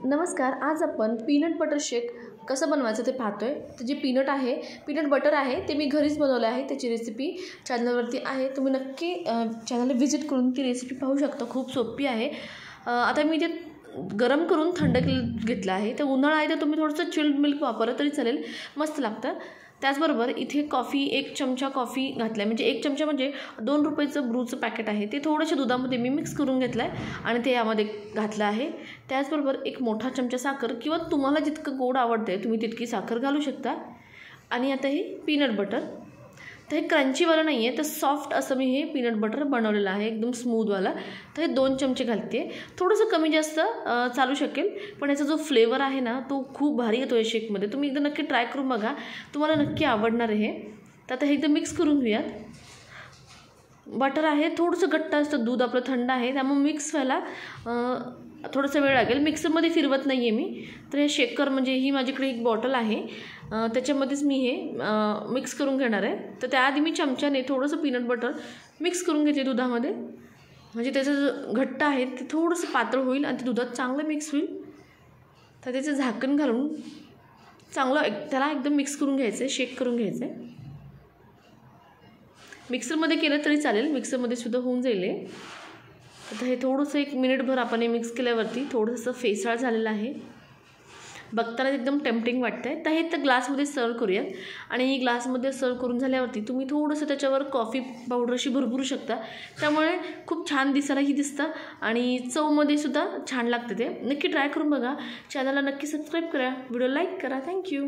नमस्कार. आज आपण पीनट बटर शेक कसं बनवायचं ते पाहतोय. तर जे पीनट बटर आहे ते मी घरीच बनवलं आहे. त्याची रेसिपी चॅनलवरती आहे. तुम्ही नक्की चॅनलला व्हिजिट करून ती रेसिपी पाहू शकता. खूप सोपी आहे. आता मी ते गरम करून थंड घेतलं आहे. तर उन्हाळा आहे तर तुम्ही थोडंसं चिल्ड मिल्क वापरलं तरी चालेल, मस्त लागतं. त्याचबरोबर इथे कॉफी 1 चमचा कॉफी घातला आहे. म्हणजे 1 चमचा म्हणजे 2 रुपयाचं ब्रूचं पॅकेट आहे. ते थोडंसं दुधामध्ये मी मिक्स करून घेतलं आहे आणि ते यामध्ये घातलं आहे. त्याचबरोबर 1 मोठा चमचा साखर किंवा तुम्हाला जितकं गोड आवडते तुम्ही तितकी साखर घालू शकता. आणि आता हे पीनट बटर, तर हे क्रंचीवालं नाही आहे, तर सॉफ्ट असं मी हे पीनट बटर बनवलेलं आहे, एकदम स्मूथवाला. तर हे 2 चमचे घालते आहे. थोडंसं कमी जास्त चालू शकेल, पण याचा जो फ्लेवर आहे ना तो खूप भारी येतो आहे शेकमध्ये. तुम्ही एकदा नक्की ट्राय करून बघा, तुम्हाला नक्की आवडणार आहे. तर आता हे एकदम मिक्स करून घेऊयात. बटर आहे थोडंसं घट्ट असतं, दूध आपलं थंड आहे, त्यामुळे मिक्स व्हायला थोडासा वेळ लागेल. मिक्सरमध्ये फिरवत नाही आहे मी. तर हे शेकर म्हणजे ही माझ्याकडे एक बॉटल आहे, त्याच्यामध्येच मी हे मिक्स करून घेणार आहे. तर त्याआधी मी चमच्याने थोडंसं पीनट बटर मिक्स करून घेते दुधामध्ये, म्हणजे त्याचं जे घट्ट आहे ते थोडंसं पातळ होईल आणि ते दुधात चांगलं मिक्स होईल. तर त्याचं झाकण घालून चांगलं त्याला एकदम मिक्स करून घ्यायचं आहे, शेक करून घ्यायचं आहे. मिक्सरमध्ये केलं तरी चालेल, मिक्सरमध्ये सुद्धा होऊन जाईल. आता हे थोडंसं 1 मिनिटभर आपण हे मिक्स केल्यावरती थोडंसं फेसाळ झालेलं आहे. बघताना एकदम टेम्पटिंग वाटतं आहे. तर हे तर ग्लासमध्ये सर्व करूयात. आणि ग्लासमध्ये सर्व करून झाल्यावरती तुम्ही थोडंसं त्याच्यावर कॉफी पावडर अशी भरभरू शकता. त्यामुळे खूप छान दिसायलाही दिसतं आणि चवमध्ये सुद्धा छान लागतं. ते नक्की ट्राय करून बघा. चॅनलला नक्की सबस्क्राईब करा, व्हिडिओ लाईक करा. थँक्यू.